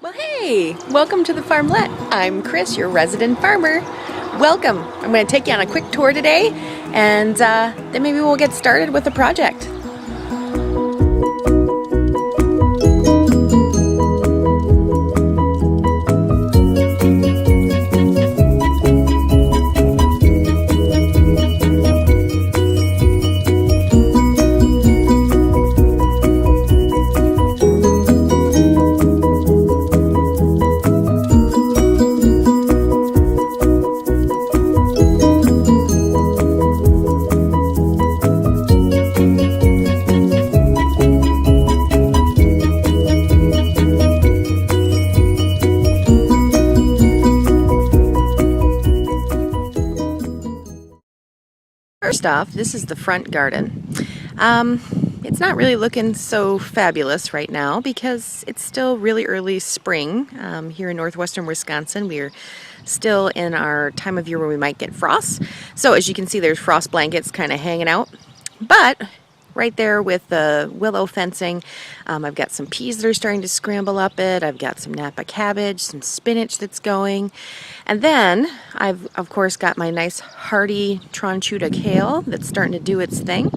Well, hey, welcome to the Farmlette. I'm Chris, your resident farmer. Welcome. I'm going to take you on a quick tour today, and then maybe we'll get started with the project. First off, this is the front garden. It's not really looking so fabulous right now because it's still really early spring here in northwestern Wisconsin. We're still in our time of year where we might get frost. So as you can see, there's frost blankets kind of hanging out. But right there with the willow fencing, I've got some peas that are starting to scramble up it. I've got some Napa cabbage, some spinach that's going. And then I've, of course, got my nice hearty Tronchuta kale that's starting to do its thing.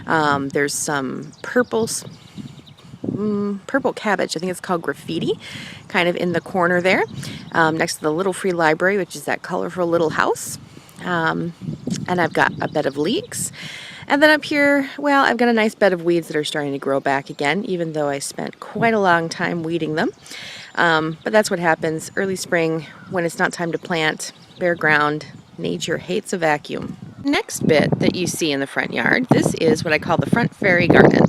There's some purple cabbage, I think it's called graffiti, kind of in the corner there, next to the Little Free Library, which is that colorful little house. And I've got a bed of leeks. And then up here, well, I've got a nice bed of weeds that are starting to grow back again, even though I spent quite a long time weeding them. But that's what happens early spring when it's not time to plant, bare ground. Nature hates a vacuum. Next bit that you see in the front yard, this is what I call the front fairy garden.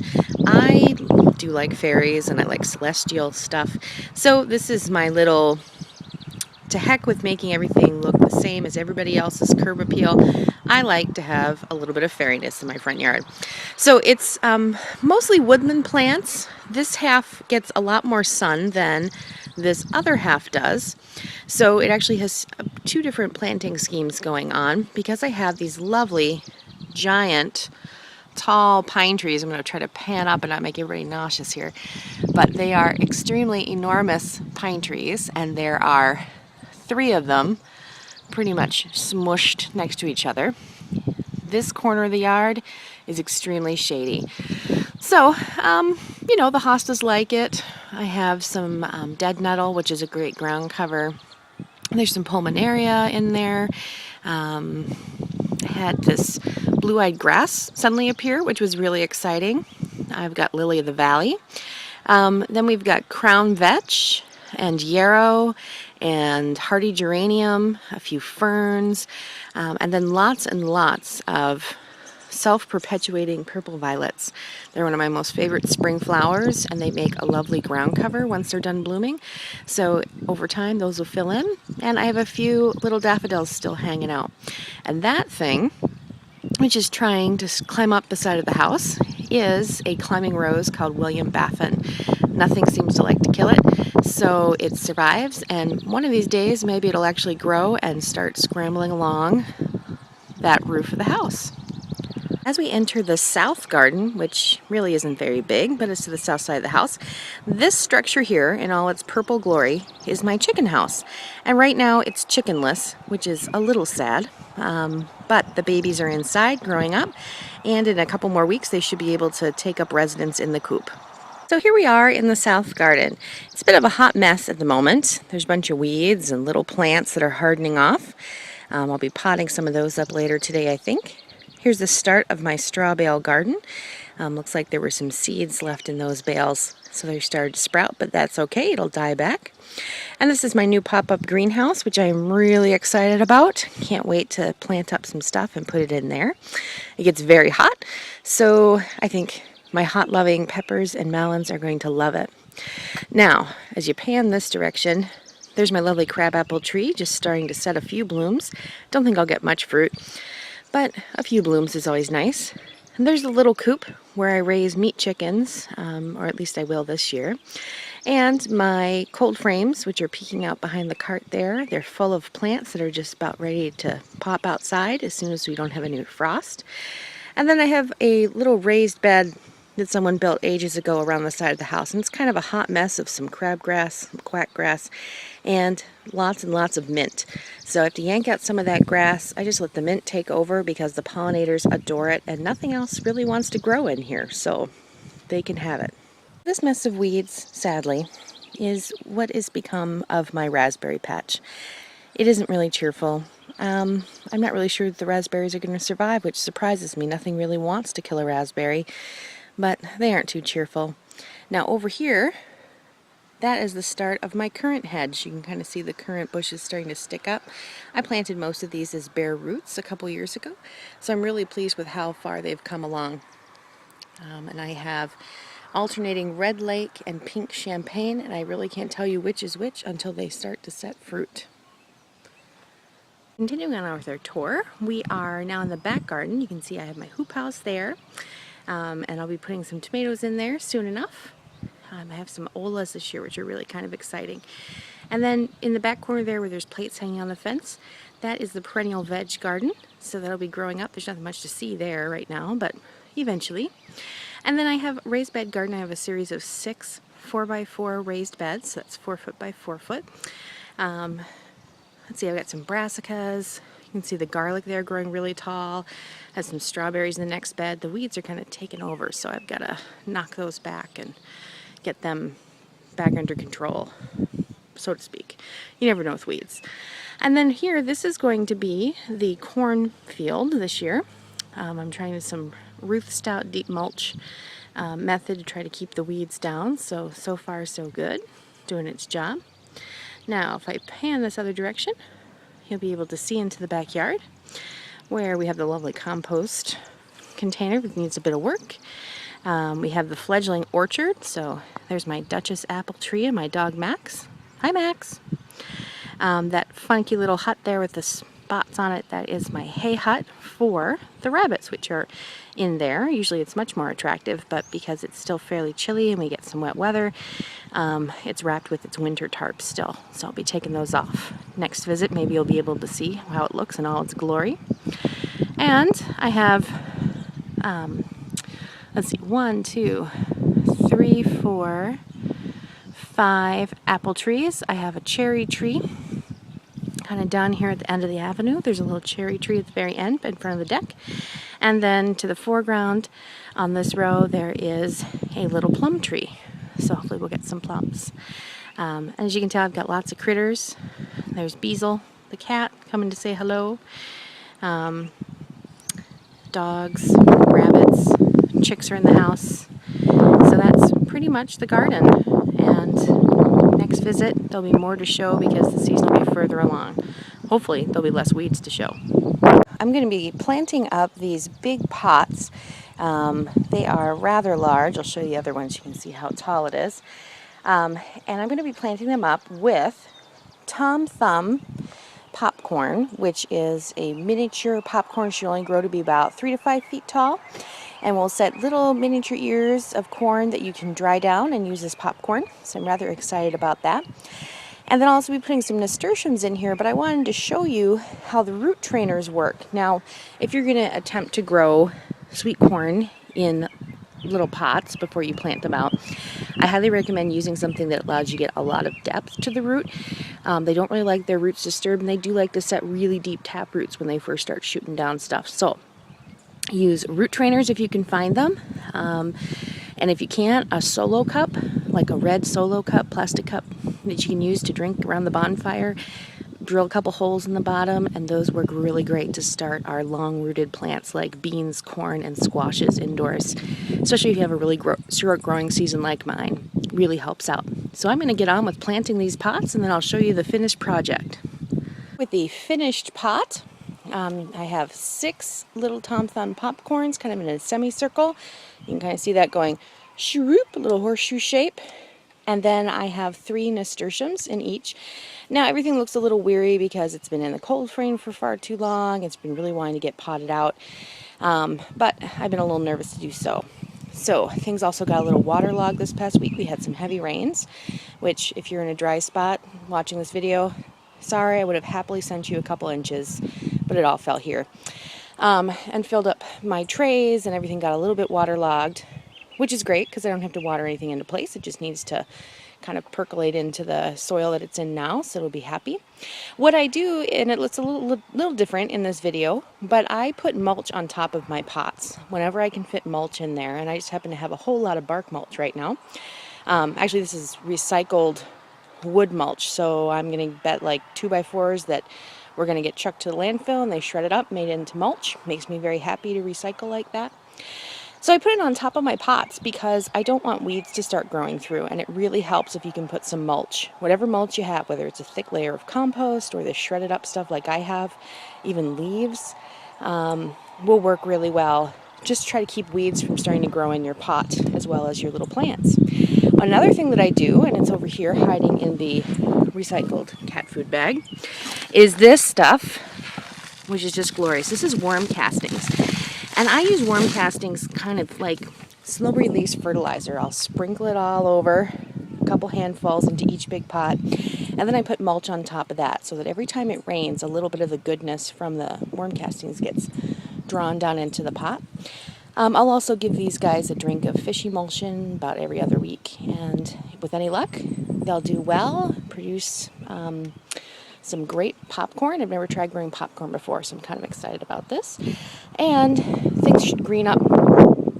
I do like fairies and I like celestial stuff. So this is my little, to heck with making everything look the same as everybody else's curb appeal, I like to have a little bit of fairiness in my front yard. So it's mostly woodland plants. This half gets a lot more sun than this other half does. So it actually has two different planting schemes going on because I have these lovely, giant, tall pine trees. I'm going to try to pan up and not make everybody nauseous here. But they are extremely enormous pine trees, and there are 3 of them pretty much smushed next to each other. This corner of the yard is extremely shady. So, you know, the hostas like it. I have some dead nettle, which is a great ground cover. There's some pulmonaria in there. I had this blue-eyed grass suddenly appear, which was really exciting. I've got lily of the valley. Then we've got crown vetch and yarrow and hardy geranium, a few ferns, and then lots and lots of self-perpetuating purple violets. They're one of my most favorite spring flowers, and they make a lovely ground cover once they're done blooming. So over time, those will fill in. And I have a few little daffodils still hanging out. And that thing, which is trying to climb up the side of the house, is a climbing rose called William Baffin. Nothing seems to like to kill it, so it survives, and one of these days maybe it'll actually grow and start scrambling along that roof of the house. As we enter the south garden, which really isn't very big, but it's to the south side of the house, this structure here in all its purple glory is my chicken house. And right now it's chickenless, which is a little sad, but the babies are inside growing up, and in a couple more weeks they should be able to take up residence in the coop. So here we are in the south garden. It's a bit of a hot mess at the moment. There's a bunch of weeds and little plants that are hardening off. I'll be potting some of those up later today, I think. Here's the start of my straw bale garden. Looks like there were some seeds left in those bales, so they started to sprout, but that's okay, it'll die back. And this is my new pop-up greenhouse, which I'm really excited about. Can't wait to plant up some stuff and put it in there. It gets very hot, so I think my hot-loving peppers and melons are going to love it. Now, as you pan this direction, there's my lovely crabapple tree just starting to set a few blooms. Don't think I'll get much fruit, but a few blooms is always nice. And there's a little coop where I raise meat chickens, or at least I will this year. And my cold frames, which are peeking out behind the cart there, they're full of plants that are just about ready to pop outside as soon as we don't have any frost. And then I have a little raised bed. that someone built ages ago around the side of the house, and it's kind of a hot mess of some crabgrass, some quackgrass, and lots of mint. So I have to yank out some of that grass. I just let the mint take over because the pollinators adore it, and nothing else really wants to grow in here, so they can have it. This mess of weeds, sadly, is what has become of my raspberry patch. It isn't really cheerful. I'm not really sure that the raspberries are going to survive, which surprises me. Nothing really wants to kill a raspberry, but they aren't too cheerful. Now over here, that is the start of my currant hedge. You can kind of see the currant bushes starting to stick up. I planted most of these as bare roots a couple years ago, so I'm really pleased with how far they've come along. And I have alternating red lake and pink champagne, and I really can't tell you which is which until they start to set fruit. Continuing on with our tour, we are now in the back garden. You can see I have my hoop house there, and I'll be putting some tomatoes in there soon enough. I have some olas this year, which are really kind of exciting. And then in the back corner there where there's plates hanging on the fence, that is the perennial veg garden, so that'll be growing up. There's nothing much to see there right now, but eventually. And then I have a raised bed garden. I have a series of 6 4x4 raised beds, so that's 4 foot by 4 foot. Let's see, I've got some brassicas. You can see the garlic there growing really tall. Has some strawberries in the next bed. The weeds are kind of taken over, so I've got to knock those back and get them back under control, so to speak. You never know with weeds. And then here, this is going to be the corn field this year. I'm trying some Ruth Stout deep mulch method to try to keep the weeds down. So far so good, doing its job. Now if I pan this other direction, you'll be able to see into the backyard where we have the lovely compost container that needs a bit of work. We have the fledgling orchard, so there's my Duchess apple tree and my dog Max. Hi Max! That funky little hut there with the spots on it, that is my hay hut for the rabbits, which are in there. Usually it's much more attractive, but because it's still fairly chilly and we get some wet weather, it's wrapped with its winter tarp still. So I'll be taking those off. Next visit, maybe you'll be able to see how it looks in all its glory. And I have, let's see, 1, 2, 3, 4, 5 apple trees. I have a cherry tree kind of down here at the end of the avenue. There's a little cherry tree at the very end in front of the deck. And then to the foreground on this row there is a little plum tree. So hopefully we'll get some plums. And as you can tell, I've got lots of critters. There's Beazle, the cat, coming to say hello. Dogs, rabbits, chicks are in the house. So that's pretty much the garden. And next visit there'll be more to show because the season will be further along. Hopefully there'll be less weeds to show. I'm going to be planting up these big pots. They are rather large. I'll show you the other ones. You can see how tall it is. And I'm going to be planting them up with Tom Thumb popcorn, which is a miniature popcorn. Should only grow to be about 3 to 5 feet tall. And we'll set little miniature ears of corn that you can dry down and use as popcorn. So I'm rather excited about that. And then I'll also be putting some nasturtiums in here, but I wanted to show you how the root trainers work. Now, if you're going to attempt to grow sweet corn in little pots before you plant them out, I highly recommend using something that allows you to get a lot of depth to the root. They don't really like their roots disturbed, and they do like to set really deep tap roots when they first start shooting down stuff. So use root trainers if you can find them. And if you can't, a solo cup, like a red solo cup, plastic cup that you can use to drink around the bonfire. Drill a couple holes in the bottom, and those work really great to start our long-rooted plants like beans, corn, and squashes indoors. Especially if you have a really short growing season like mine. Really helps out. So I'm going to get on with planting these pots, and then I'll show you the finished project. With the finished pot, I have 6 little Tom Thumb popcorns, kind of in a semicircle. You can kind of see that going shroop, a little horseshoe shape. And then I have 3 nasturtiums in each. Now everything looks a little weary because it's been in the cold frame for far too long. It's been really wanting to get potted out. But I've been a little nervous to do so. So things also got a little waterlogged this past week. We had some heavy rains, which if you're in a dry spot watching this video, sorry, I would have happily sent you a couple inches, but it all fell here. And filled up my trays, and everything got a little bit waterlogged, which is great because I don't have to water anything into place. It just needs to kind of percolate into the soil that it's in now, so it'll be happy. What I do, and it looks a little different in this video, but I put mulch on top of my pots whenever I can fit mulch in there, and I just happen to have a whole lot of bark mulch right now. Actually, this is recycled wood mulch, so I'm going to bet like 2x4s that we're going to get trucked to the landfill and they shred it up, made it into mulch. Makes me very happy to recycle like that. So I put it on top of my pots because I don't want weeds to start growing through, and it really helps if you can put some mulch. Whatever mulch you have, whether it's a thick layer of compost or the shredded up stuff like I have, even leaves, will work really well. Just try to keep weeds from starting to grow in your pot as well as your little plants. Another thing that I do, and it's over here hiding in the recycled cat food bag, is this stuff, which is just glorious. This is worm castings. And I use worm castings kind of like slow release fertilizer. I'll sprinkle it all over, a couple handfuls into each big pot, and then I put mulch on top of that so that every time it rains, a little bit of the goodness from the worm castings gets drawn down into the pot. I'll also give these guys a drink of fish emulsion about every other week, and with any luck, they'll do well, produce some great popcorn. I've never tried growing popcorn before, so I'm kind of excited about this. And things should green up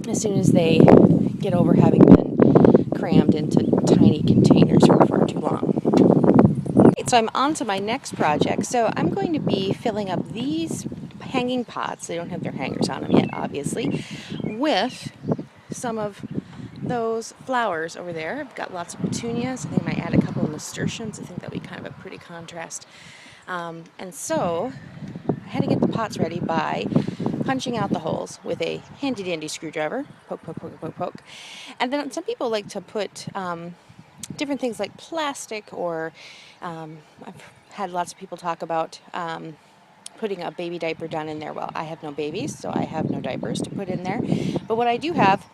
as soon as they get over having been crammed into tiny containers for far too long. Right, so I'm on to my next project. So I'm going to be filling up these hanging pots, they don't have their hangers on them yet, obviously, with some of those flowers over there. I've got lots of petunias. I think I might add a couple of nasturtiums. I think that'll be kind of a pretty contrast. And so I had to get the pots ready by punching out the holes with a handy dandy screwdriver. Poke, poke, poke, poke, poke. And then some people like to put different things like plastic, or I've had lots of people talk about putting a baby diaper down in there. Well, I have no babies, so I have no diapers to put in there. But what I do have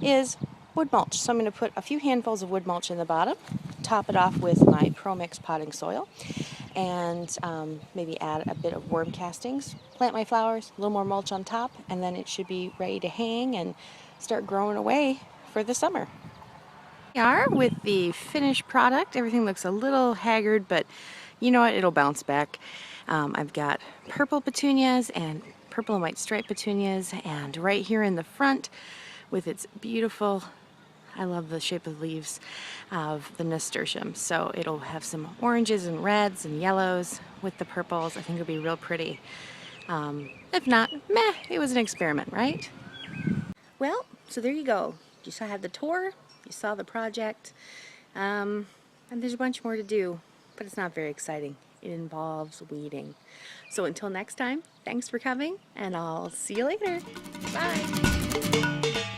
is wood mulch. So I'm going to put a few handfuls of wood mulch in the bottom, top it off with my Pro Mix potting soil, and maybe add a bit of worm castings, plant my flowers, a little more mulch on top, and then it should be ready to hang and start growing away for the summer. We are with the finished product. Everything looks a little haggard, but you know what, it'll bounce back. I've got purple petunias and purple and white striped petunias, and right here in the front with its beautiful, I love the shape of the leaves of the nasturtium. So it'll have some oranges and reds and yellows with the purples. I think it'll be real pretty. If not, meh, it was an experiment, right? Well, so there you go. You saw I had the tour, you saw the project, and there's a bunch more to do, but it's not very exciting. It involves weeding. So until next time, thanks for coming, and I'll see you later. Bye.